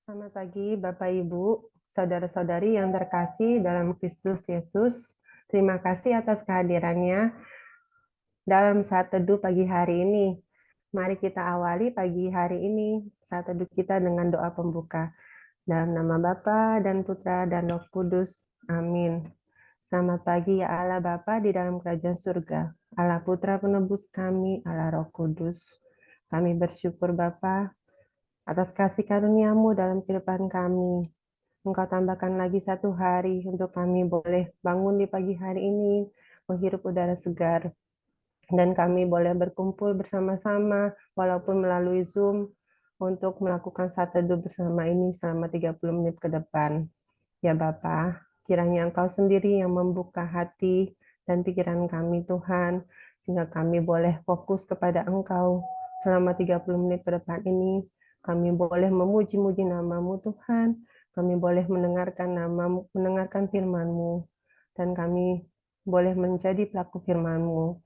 Selamat pagi, Bapak Ibu, saudara-saudari yang terkasih dalam Kristus Yesus. Terima kasih atas kehadirannya dalam saat teduh pagi hari ini. Mari kita awali pagi hari ini saat teduh kita dengan doa pembuka. Dalam nama Bapa dan Putra dan Roh Kudus. Amin. Selamat pagi ya Allah Bapa di dalam kerajaan surga. Allah Putra penebus kami, Allah Roh Kudus. Kami bersyukur Bapa atas kasih karuniamu dalam kehidupan kami. Engkau tambahkan lagi satu hari untuk kami boleh bangun di pagi hari ini, menghirup udara segar, dan kami boleh berkumpul bersama-sama, walaupun melalui Zoom, untuk melakukan saat teduh bersama ini selama 30 menit ke depan. Ya Bapa, kiranya Engkau sendiri yang membuka hati dan pikiran kami Tuhan, sehingga kami boleh fokus kepada Engkau selama 30 menit ke depan ini. Kami boleh memuji-muji namamu Tuhan, kami boleh mendengarkan namamu, mendengarkan firman-Mu, dan kami boleh menjadi pelaku firman-Mu.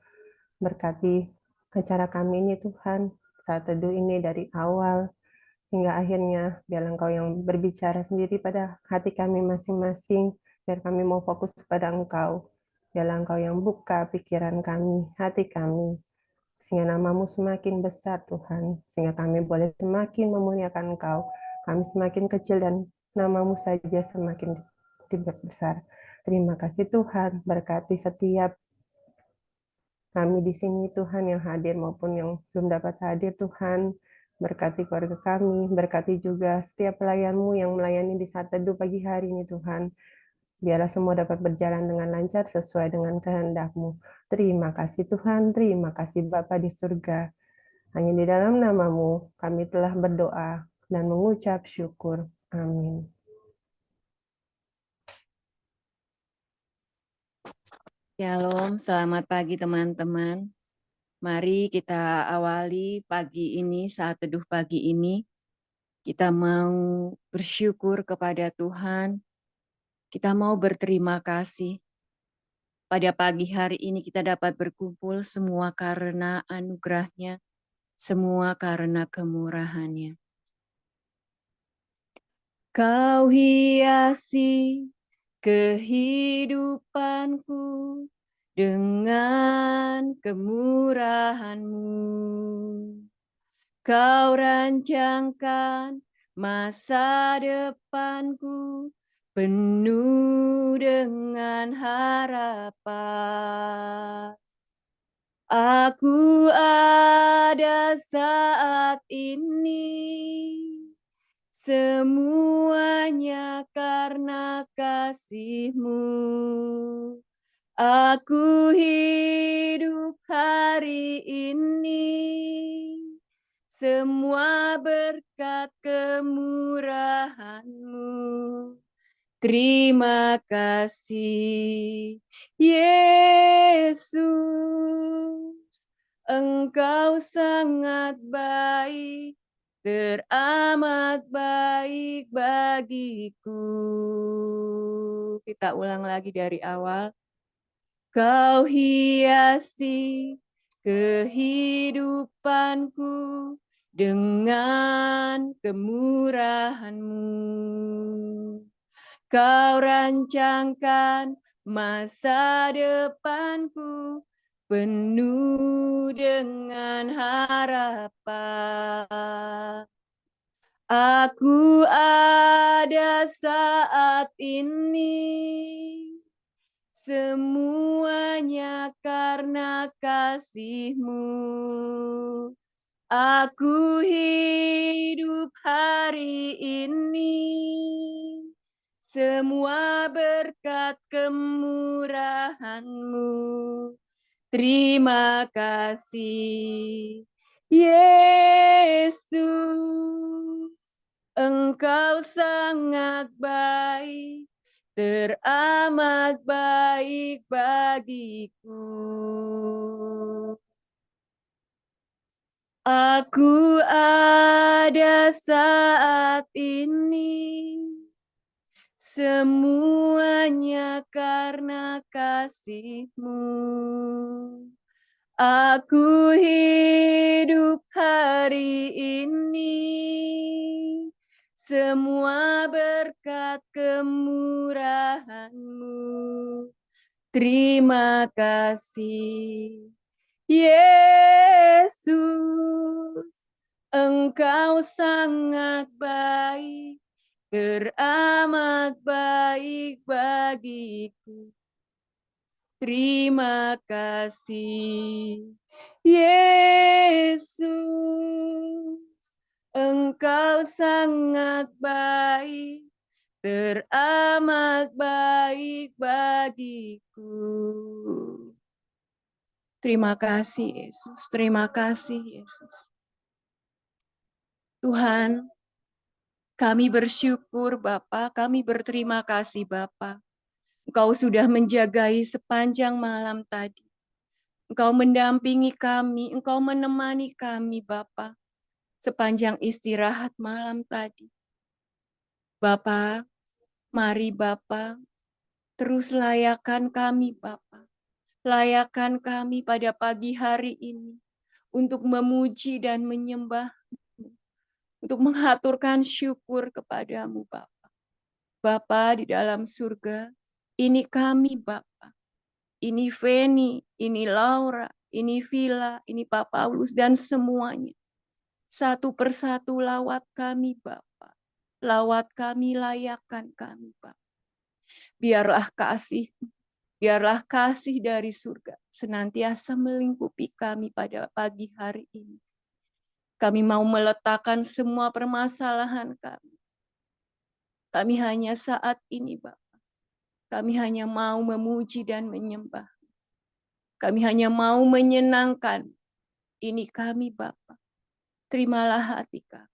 Berkati acara kami ini Tuhan, saat teduh ini dari awal hingga akhirnya, biar Engkau yang berbicara sendiri pada hati kami masing-masing, biar kami mau fokus kepada Engkau. Biarlah Engkau yang buka pikiran kami, hati kami, sehingga namamu semakin besar Tuhan, sehingga kami boleh semakin memuliakan Engkau. Kami semakin kecil dan namamu saja semakin besar. Terima kasih Tuhan, berkati setiap kami di sini Tuhan yang hadir maupun yang belum dapat hadir Tuhan, berkati keluarga kami, berkati juga setiap pelayanmu yang melayani di saat teduh pagi hari ini Tuhan. Biarlah semua dapat berjalan dengan lancar sesuai dengan kehendak-Mu. Terima kasih Tuhan, terima kasih Bapa di surga. Hanya di dalam namamu kami telah berdoa dan mengucap syukur. Amin. Shalom, selamat pagi teman-teman. Mari kita awali pagi ini, saat teduh pagi ini. Kita mau bersyukur kepada Tuhan. Kita mau berterima kasih. Pada pagi hari ini kita dapat berkumpul semua karena anugerah-Nya, semua karena kemurahan-Nya. Kau hiasi kehidupanku dengan kemurahan-Mu. Kau rancangkan masa depanku penuh dengan harapan. Aku ada saat ini, semuanya karena kasih-Mu. Aku hidup hari ini, semua berkat kemurahan-Mu. Terima kasih, Yesus. Engkau sangat baik, teramat baik bagiku. Kita ulang lagi dari awal. Kau hiasi kehidupanku dengan kemurahan-Mu. Kau rancangkan masa depanku penuh dengan harapan. Aku ada saat ini, semuanya karena kasih-Mu. Aku hidup hari ini, semua berkat kemurahan-Mu. Terima kasih, Yesus. Engkau sangat baik, teramat baik bagiku. Aku ada saat ini, semuanya karena kasih-Mu. Aku hidup hari ini, semua berkat kemurahan-Mu. Terima kasih, Yesus. Engkau sangat baik, teramat baik bagiku. Terima kasih, Yesus. Engkau sangat baik, teramat baik bagiku. Terima kasih, Yesus. Terima kasih, Yesus. Tuhan, kami bersyukur, Bapa. Kami berterima kasih, Bapa. Engkau sudah menjagai sepanjang malam tadi. Engkau mendampingi kami, Engkau menemani kami, Bapa, sepanjang istirahat malam tadi. Bapa, mari Bapa, terus layakan kami, Bapa. Layakan kami pada pagi hari ini untuk memuji dan menyembah, untuk menghaturkan syukur kepadamu, Bapa. Bapa di dalam surga, ini kami, Bapa. Ini Feni, ini Laura, ini Villa, ini Pak Paulus, dan semuanya. Satu persatu lawat kami, Bapa. Lawat kami, layakan kami, Bapa. Biarlah kasih dari surga senantiasa melingkupi kami pada pagi hari ini. Kami mau meletakkan semua permasalahan kami. Kami hanya saat ini, Bapa. Kami hanya mau memuji dan menyembah. Kami hanya mau menyenangkan. Ini kami, Bapa. Terimalah hati kami.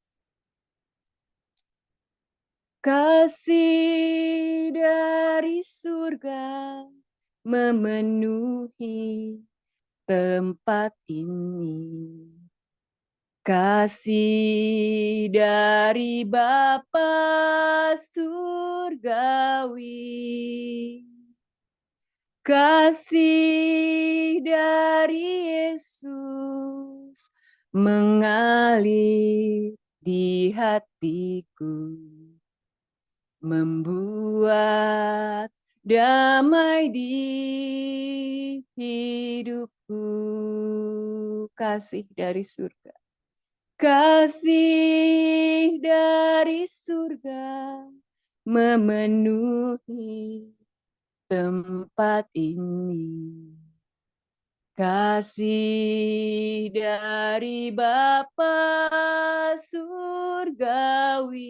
Kasih dari surga memenuhi tempat ini. Kasih dari Bapa surgawi. Kasih dari Yesus mengalir di hatiku, membuat damai di hidupku. Kasih dari surga. Kasih dari surga memenuhi tempat ini. Kasih dari Bapa surgawi.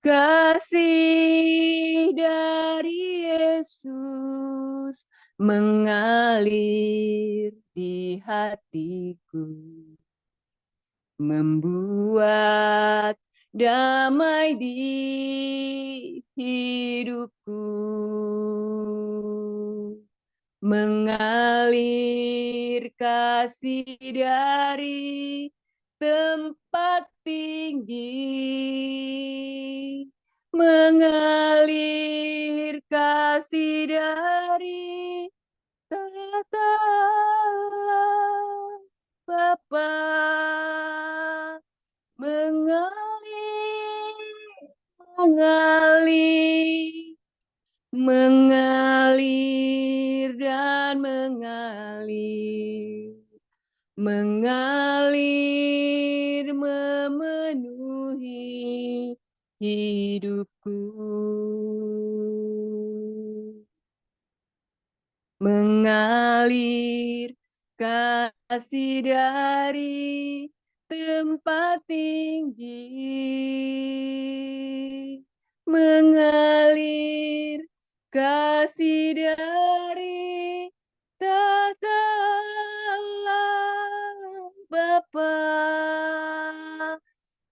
Kasih dari Yesus mengalir di hatiku, membuat damai di hidupku, mengalir kasih dari tempat tinggi, mengalir kasih dari tahta Allah Bapa, mengalir, mengalir dan mengalir memenuhi hidupku, mengalir kasih dari tempat tinggi, mengalir kasih dari tahta Allah Bapa,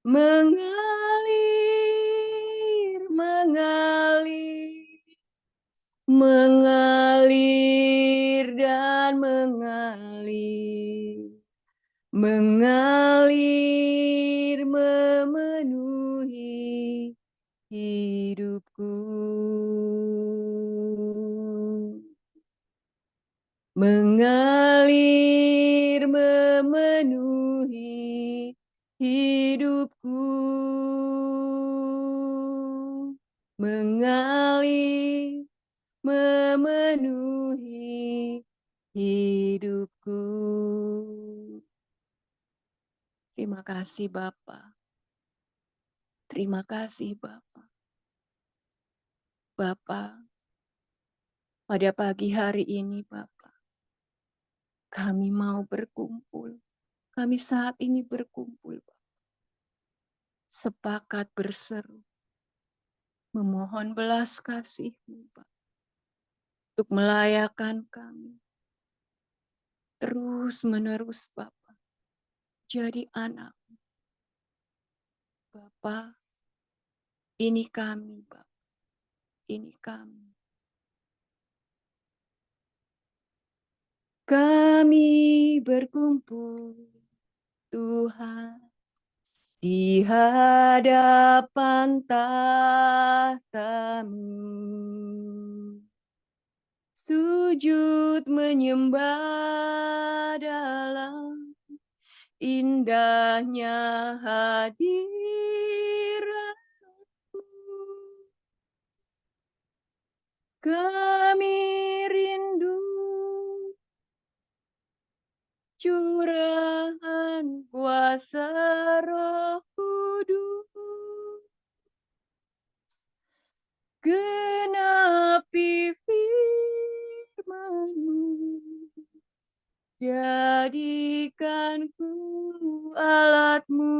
mengalir, mengalir dan mengalir memenuhi hidupku, mengalir memenuhi hidupku. hidupku mengalir, memenuhi hidupku. Terima kasih Bapa. Terima kasih Bapa. Bapa, pada pagi hari ini Bapa, kami mau berkumpul. Kami saat ini berkumpul, Bapa. Sepakat berseru, memohon belas kasih-Mu, Bapa, untuk melayakan kami. Terus menerus Bapa, jadi anak. Bapa, ini kami Bapa, ini kami. Kami berkumpul, Tuhan, di hadapan tahta-Mu. Sujud menyembah dalam indahnya hadirat-Mu. Kami rindu curahan kuasa Roh Kudus, genapi firman-Mu, jadikanku alat-Mu.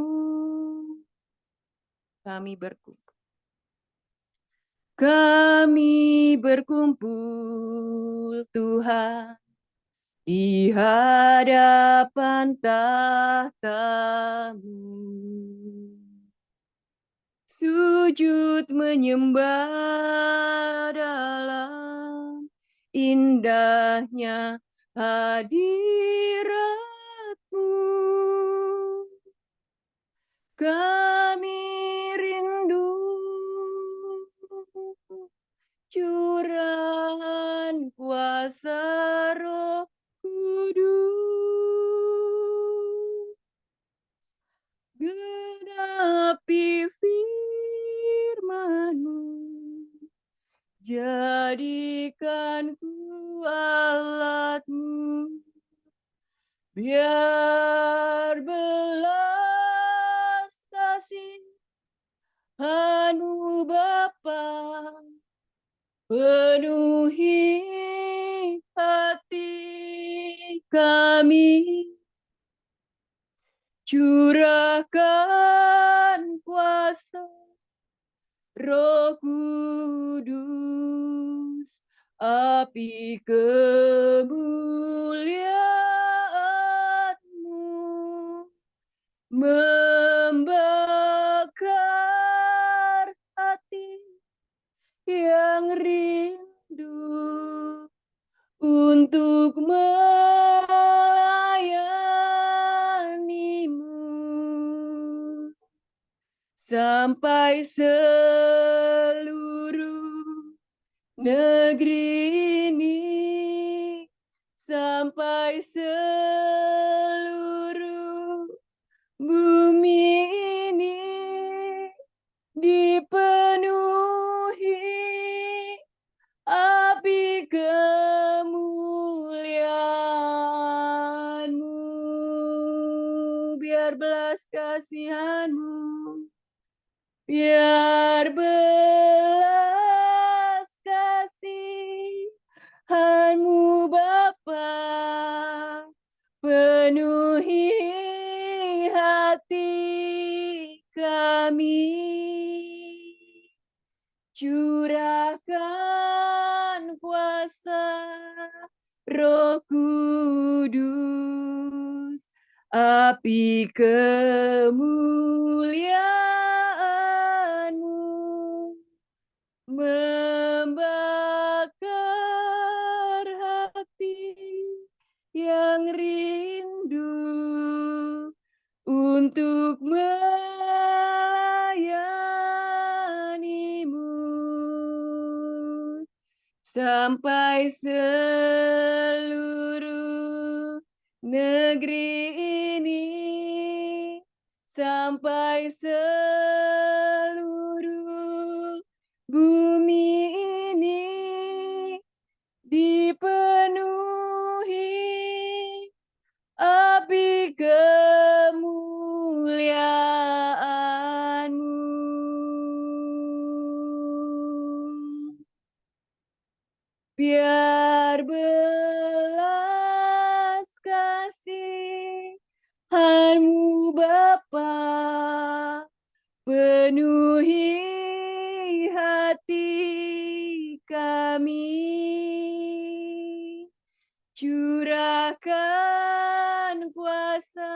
Kami berkumpul Tuhan, di hadapan tahta-Mu. Sujud menyembah dalam indahnya hadirat-Mu. Kami rindu curahan kuasa Roh Kudus, genapi firman-Mu, jadikanku alat-Mu, biar belas kasihan-Mu Bapa penuhi hati kami, curahkan kuasa Roh Kudus, api kemuliaan-Mu membakar hati yang rindu untuk melayani-Mu, sampai seluruh negeri ini, sampai seluruh bumi ini dipenuhi api kemuliaan-Mu, biar belas kasihan-Mu, biar belas kasihan-Mu Bapa penuhi hati kami, curahkan kuasa Roh Kudus, api kemuliaan-Mu membakar hati yang rindu untuk melayani-Mu, sampai seluruh negeri ini, sampai seluruh bumi ini dipenuhi api kemuliaan-Mu. Biar belas kasihan-Mu Bapa penuhi hati kami. Curahkan kuasa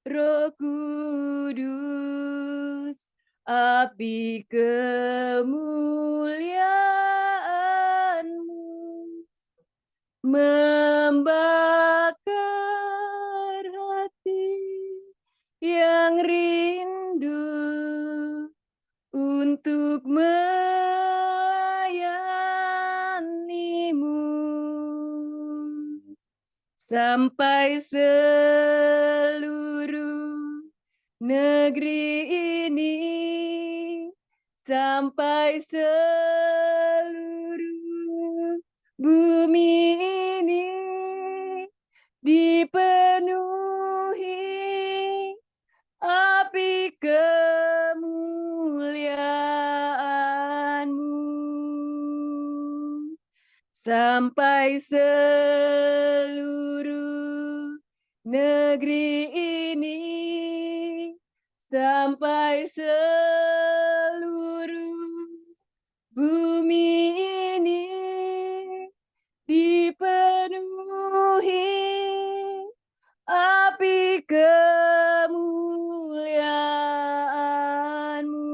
Roh Kudus, api kemuliaan-Mu membakar hati yang rindu untuk melayani-Mu. Sampai seluruh negeri ini, sampai seluruh bumi ini dipenuhi api kemuliaan-Mu. Sampai seluruh negeri ini, sampai seluruh bumi ini dipenuhi api kemuliaan-Mu.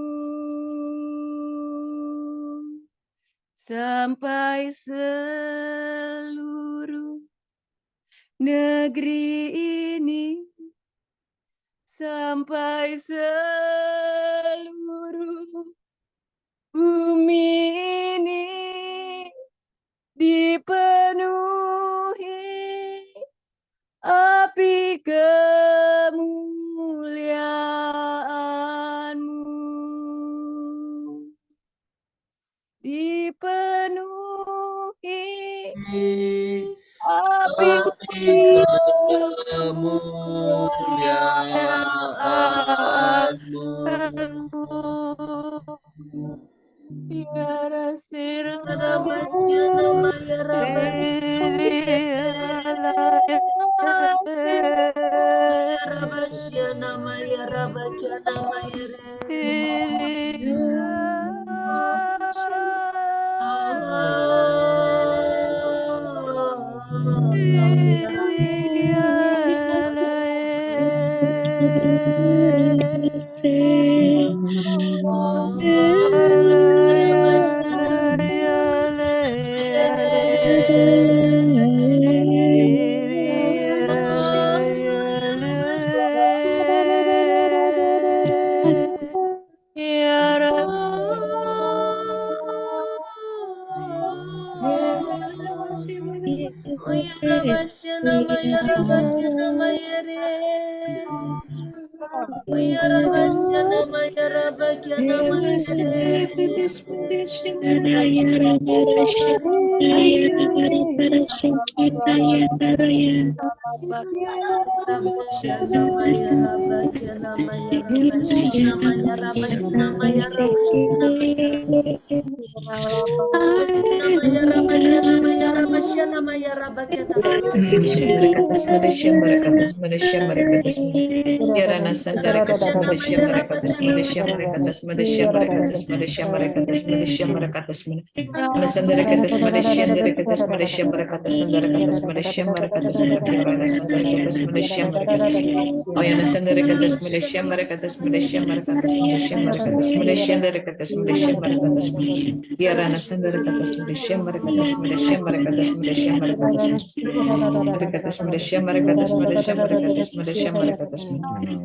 Sampai seluruh negeri ini, sampai seluruh bumi ini dipenuhi api kemuliaan-Mu. Dipenuhi api kemuliaan-Mu. Ya Rasul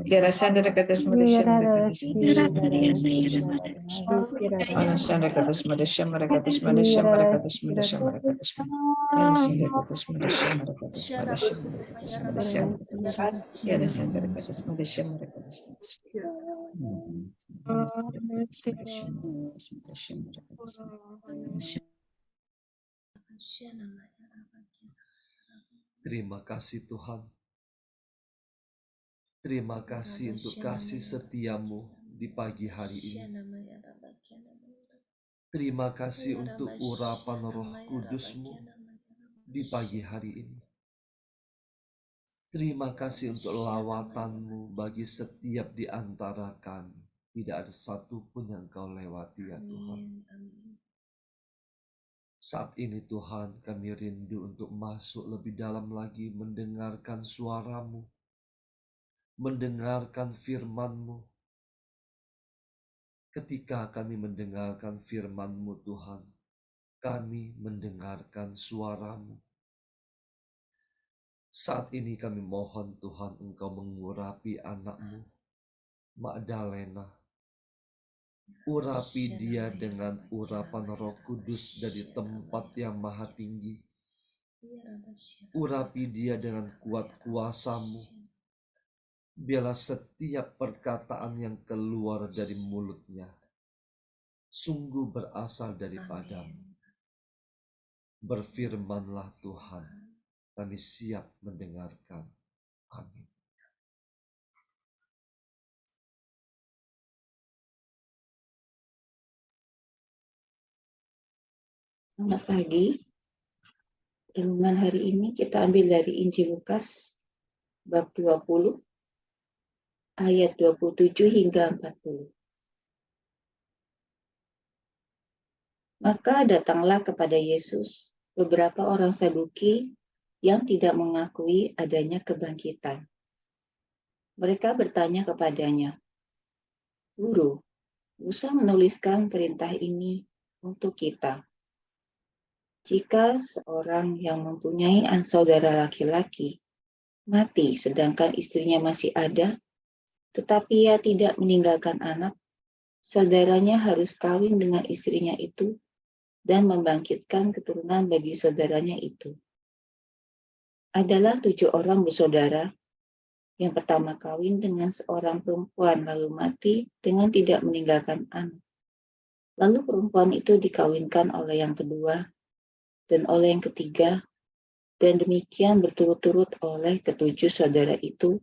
Yarasanda Rakatas Madasham Rakatas Madasham Rakatas Madasham Anasanda Rakatas Madasham Rakatas Madasham Rakatas Madasham Rakatas Yarasanda Rakatas Madasham Rakatas Madasham Rakatas Madasham Yarasanda Rakatas Madasham Rakatas Madasham. Terima kasih Tuhan. Terima kasih untuk kasih setiamu di pagi hari ini. Terima kasih untuk urapan Roh Kudus-Mu di pagi hari ini. Terima kasih untuk lawatan-Mu bagi setiap di antara kami. Tidak ada satupun yang Kau lewati ya Tuhan. Saat ini Tuhan, kami rindu untuk masuk lebih dalam lagi mendengarkan suara-Mu, mendengarkan firman-Mu. Ketika kami mendengarkan firman-Mu Tuhan, kami mendengarkan suara-Mu. Saat ini kami mohon Tuhan Engkau mengurapi anak-Mu, Magdalena. Urapi dia dengan urapan Roh Kudus dari tempat yang maha tinggi. Urapi dia dengan kuat kuasa-Mu. Biarlah setiap perkataan yang keluar dari mulutnya sungguh berasal daripada-Mu. Berfirmanlah Tuhan, kami siap mendengarkan. Amin. Selamat pagi. Renungan hari ini kita ambil dari Injil Lukas bab 20 ayat 27 hingga 40. Maka datanglah kepada Yesus beberapa orang Saduki yang tidak mengakui adanya kebangkitan. Mereka bertanya kepadanya, "Guru, Musa menuliskan perintah ini untuk kita. Jika seorang yang mempunyai saudara laki-laki mati sedangkan istrinya masih ada, tetapi ia tidak meninggalkan anak, saudaranya harus kawin dengan istrinya itu dan membangkitkan keturunan bagi saudaranya itu. Adalah 7 orang bersaudara. Yang pertama kawin dengan seorang perempuan lalu mati dengan tidak meninggalkan anak. Lalu perempuan itu dikawinkan oleh yang kedua dan oleh yang ketiga, dan demikian berturut-turut oleh ketujuh saudara itu.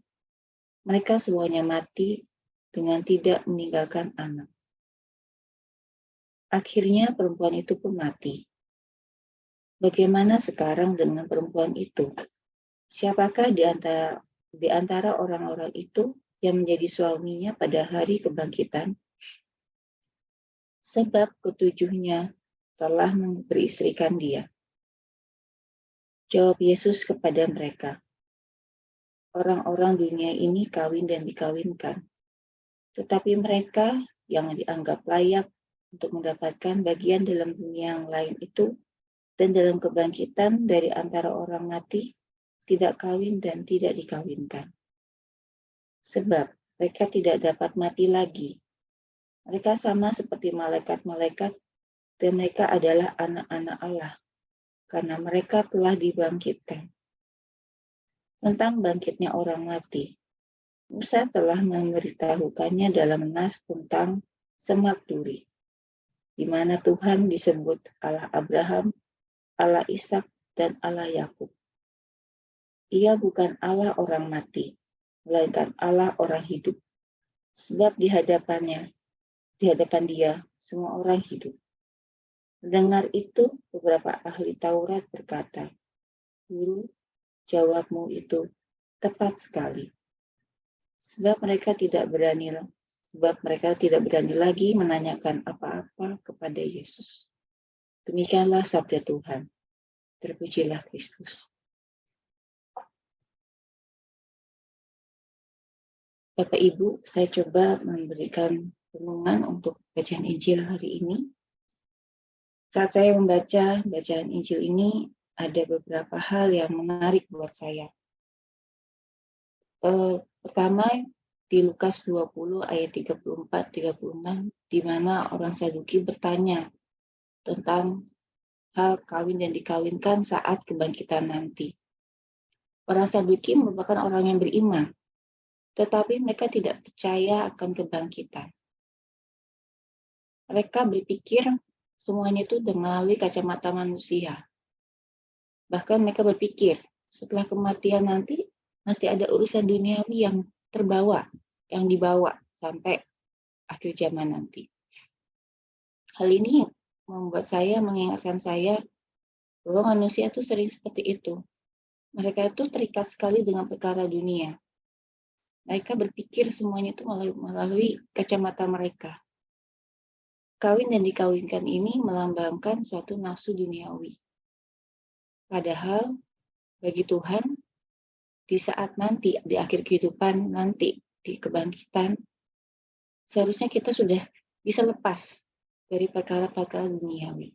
Mereka semuanya mati dengan tidak meninggalkan anak. Akhirnya perempuan itu pun mati. Bagaimana sekarang dengan perempuan itu? Siapakah di antara orang-orang itu yang menjadi suaminya pada hari kebangkitan? Sebab ketujuhnya telah beristrikan dia. Jawab Yesus kepada mereka, orang-orang dunia ini kawin dan dikawinkan, tetapi mereka yang dianggap layak untuk mendapatkan bagian dalam dunia yang lain itu dan dalam kebangkitan dari antara orang mati tidak kawin dan tidak dikawinkan. Sebab mereka tidak dapat mati lagi. Mereka sama seperti malaikat-malaikat dan mereka adalah anak-anak Allah karena mereka telah dibangkitkan. Tentang bangkitnya orang mati, Musa telah memberitahukannya dalam nas tentang semak duri, di mana Tuhan disebut Allah Abraham, Allah Ishak, dan Allah Yakub. Ia bukan Allah orang mati, melainkan Allah orang hidup. Sebab di hadapan dia, semua orang hidup. Mendengar itu, beberapa ahli Taurat berkata, "Guru, jawabmu itu tepat sekali." Sebab mereka tidak berani lagi menanyakan apa-apa kepada Yesus. Demikianlah sabda Tuhan. Terpujilah Kristus. Bapak Ibu, saya coba memberikan renungan untuk bacaan Injil hari ini. Saat saya membaca bacaan Injil ini, ada beberapa hal yang menarik buat saya. Pertama, di Lukas 20 ayat 34-36, di mana orang Saduki bertanya tentang hal kawin dan dikawinkan saat kebangkitan nanti. Orang Saduki merupakan orang yang beriman, tetapi mereka tidak percaya akan kebangkitan. Mereka berpikir semuanya itu melalui kacamata manusia. Bahkan mereka berpikir setelah kematian nanti masih ada urusan duniawi yang dibawa sampai akhir zaman nanti. Hal ini mengingatkan saya bahwa manusia itu sering seperti itu. Mereka itu terikat sekali dengan perkara dunia. Mereka berpikir semuanya itu melalui kacamata mereka. Kawin dan dikawinkan ini melambangkan suatu nafsu duniawi. Padahal bagi Tuhan, di saat nanti, di akhir kehidupan nanti, di kebangkitan, seharusnya kita sudah bisa lepas dari perkara-perkara duniawi.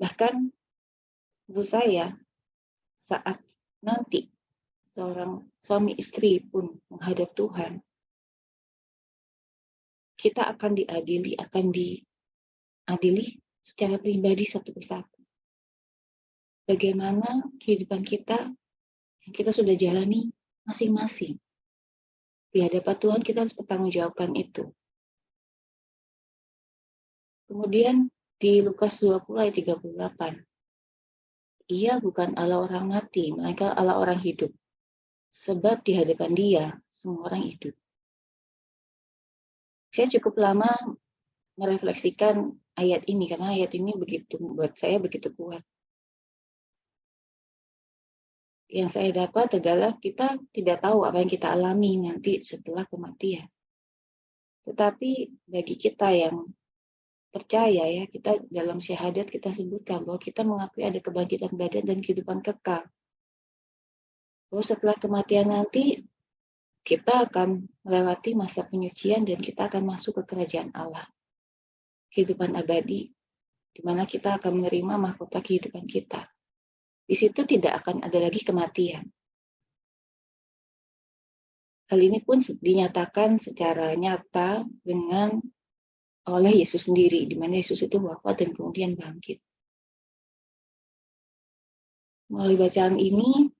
Bahkan menurut saya, saat nanti seorang suami istri pun menghadap Tuhan, kita akan diadili secara pribadi satu persatu. Bagaimana kehidupan kita yang kita sudah jalani masing-masing. Di hadapan Tuhan kita harus bertanggungjawabkan itu. Kemudian di Lukas 20 ayat 38, Ia bukan Allah orang mati, melainkan Allah orang hidup. Sebab di hadapan Dia, semua orang hidup. Saya cukup lama merefleksikan ayat ini, karena ayat ini buat saya begitu kuat. Yang saya dapat adalah kita tidak tahu apa yang kita alami nanti setelah kematian. Tetapi bagi kita yang percaya, ya, kita dalam syahadat kita sebutkan bahwa kita mengakui ada kebangkitan badan dan kehidupan kekal. Bahwa setelah kematian nanti kita akan melewati masa penyucian dan kita akan masuk ke kerajaan Allah. Kehidupan abadi, di mana kita akan menerima mahkota kehidupan kita. Di situ tidak akan ada lagi kematian. Hal ini pun dinyatakan secara nyata oleh Yesus sendiri, di mana Yesus itu wafat dan kemudian bangkit. Melalui bacaan ini,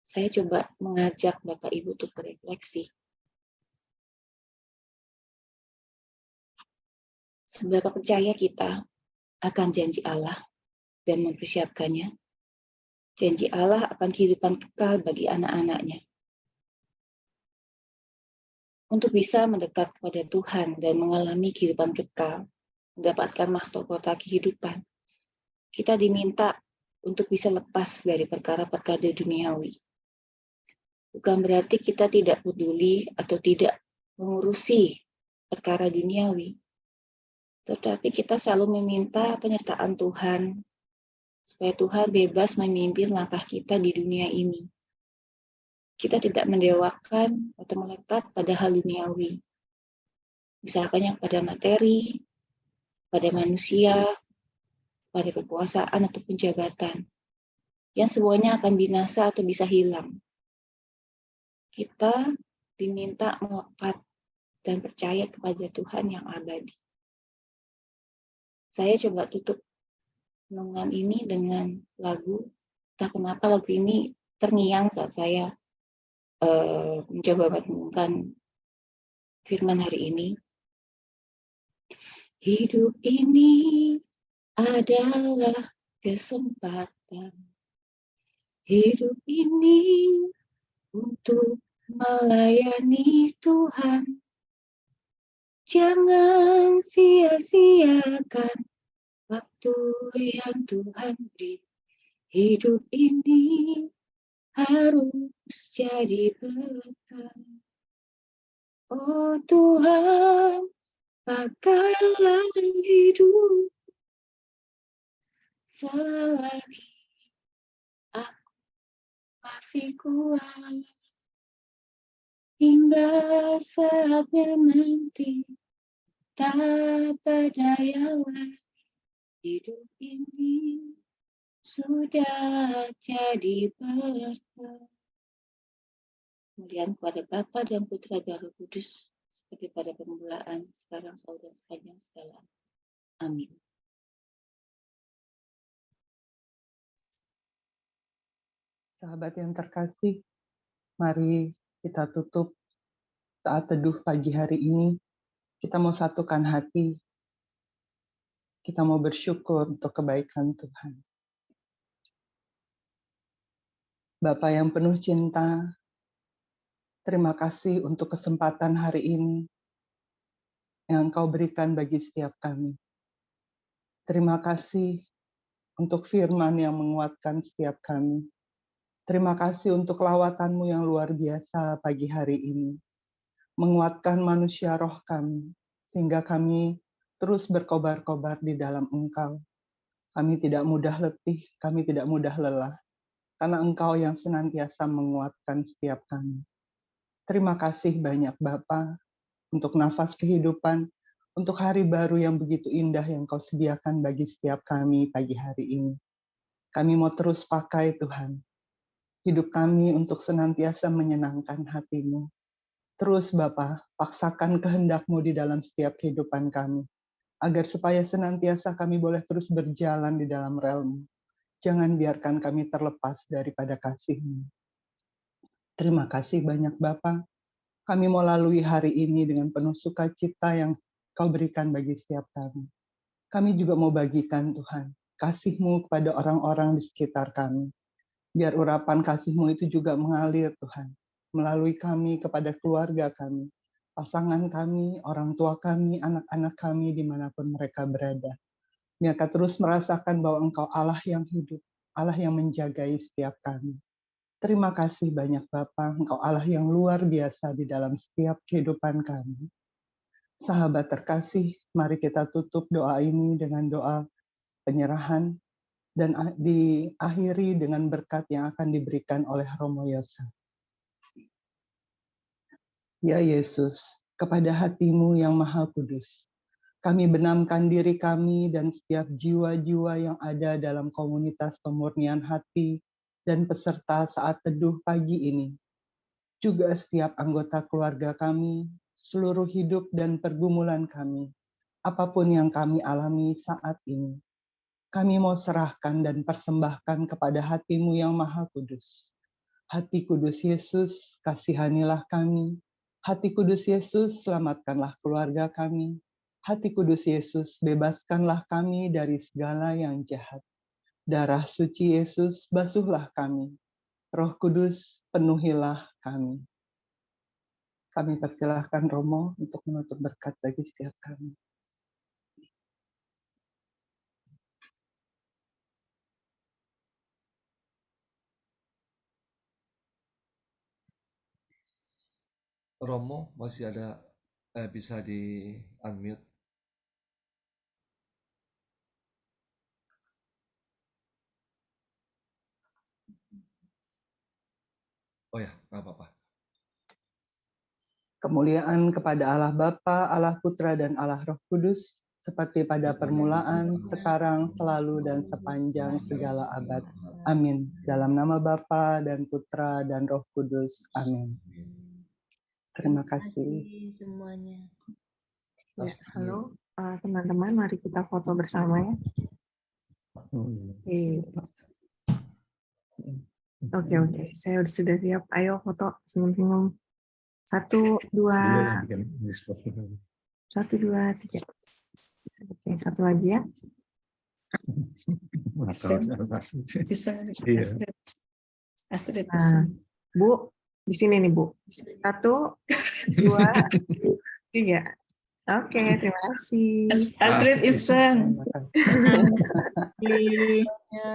saya coba mengajak Bapak Ibu untuk berefleksi. Seberapa percaya kita akan janji Allah dan mempersiapkannya? Janji Allah akan kehidupan kekal bagi anak-anaknya. Untuk bisa mendekat kepada Tuhan dan mengalami kehidupan kekal, mendapatkan mahkota kehidupan, kita diminta untuk bisa lepas dari perkara-perkara duniawi. Bukan berarti kita tidak peduli atau tidak mengurusi perkara duniawi, tetapi kita selalu meminta penyertaan Tuhan, supaya Tuhan bebas memimpin langkah kita di dunia ini. Kita tidak mendewakan atau melekat pada hal duniawi. Misalkan yang pada materi, pada manusia, pada kekuasaan atau jabatan, yang semuanya akan binasa atau bisa hilang. Kita diminta melekat dan percaya kepada Tuhan yang abadi. Saya coba tutup renungan ini dengan lagu. Entah kenapa lagu ini terngiang saat saya mencoba merenungkan firman hari ini. Hidup ini adalah kesempatan. Hidup ini untuk melayani Tuhan. Jangan sia-siakan waktu yang Tuhan beri. Hidup ini harus jadi berkat. Oh Tuhan, pakailah hidup selagi aku masih kuat, hingga saatnya nanti tak berdaya lagi. Hidup ini sudah jadi berkat. kemuliaan kepada Bapa dan Putra dan Roh Kudus, seperti pada permulaan, sekarang, selalu, dan sepanjang segala. Amin. Sahabat yang terkasih, mari kita tutup saat teduh pagi hari ini. Kita mau satukan hati, kita mau bersyukur untuk kebaikan Tuhan. Bapa yang penuh cinta, terima kasih untuk kesempatan hari ini yang Engkau berikan bagi setiap kami. Terima kasih untuk firman yang menguatkan setiap kami. Terima kasih untuk lawatan-Mu yang luar biasa pagi hari ini. Menguatkan manusia roh kami, sehingga kami terus berkobar-kobar di dalam Engkau. Kami tidak mudah letih, kami tidak mudah lelah, karena Engkau yang senantiasa menguatkan setiap kami. Terima kasih banyak Bapa untuk nafas kehidupan, untuk hari baru yang begitu indah yang Kau sediakan bagi setiap kami pagi hari ini. Kami mau terus pakai Tuhan, hidup kami untuk senantiasa menyenangkan hati-Mu. Terus Bapa, paksakan kehendak-Mu di dalam setiap kehidupan kami, agar supaya senantiasa kami boleh terus berjalan di dalam rel-Mu. Jangan biarkan kami terlepas daripada kasih-Mu. Terima kasih banyak Bapa. Kami mau lalui hari ini dengan penuh sukacita yang Kau berikan bagi setiap kami. Kami juga mau bagikan Tuhan, kasih-Mu kepada orang-orang di sekitar kami. Biar urapan kasih-Mu itu juga mengalir Tuhan, melalui kami kepada keluarga kami, pasangan kami, orang tua kami, anak-anak kami, dimanapun mereka berada. Mereka terus merasakan bahwa Engkau Allah yang hidup, Allah yang menjagai setiap kami. Terima kasih banyak Bapa, Engkau Allah yang luar biasa di dalam setiap kehidupan kami. Sahabat terkasih, mari kita tutup doa ini dengan doa penyerahan, dan diakhiri dengan berkat yang akan diberikan oleh Romo Yosef. Ya Yesus, kepada hati-Mu yang maha kudus, kami benamkan diri kami dan setiap jiwa-jiwa yang ada dalam komunitas pemurnian hati dan peserta saat teduh pagi ini. Juga setiap anggota keluarga kami, seluruh hidup dan pergumulan kami, apapun yang kami alami saat ini. Kami mau serahkan dan persembahkan kepada hati-Mu yang maha kudus. Hati kudus Yesus, kasihanilah kami. Hati kudus Yesus, selamatkanlah keluarga kami. Hati kudus Yesus, bebaskanlah kami dari segala yang jahat. Darah suci Yesus, basuhlah kami. Roh Kudus, penuhilah kami. Kami persilahkan Romo untuk menutup berkat bagi setiap kami. Romo masih ada, bisa di unmute. Oh ya, nggak apa-apa. Kemuliaan kepada Allah Bapa, Allah Putra, dan Allah Roh Kudus, seperti pada permulaan, sekarang, selalu, dan sepanjang segala abad. Amin. Dalam nama Bapa dan Putra dan Roh Kudus. Amin. Terima kasih semuanya. Ya, halo teman-teman, mari kita foto bersama ya. Oke, saya sudah siap. Ayo foto senyum-senyum. 1, 2, 1, 2, 3. Oke, satu lagi ya. Bisa. Astrid. Nah, Bu, di sini nih Bu. 1, 2, 3. Oke, terima kasih. Astrid Iseng. Terima kasih. Ya.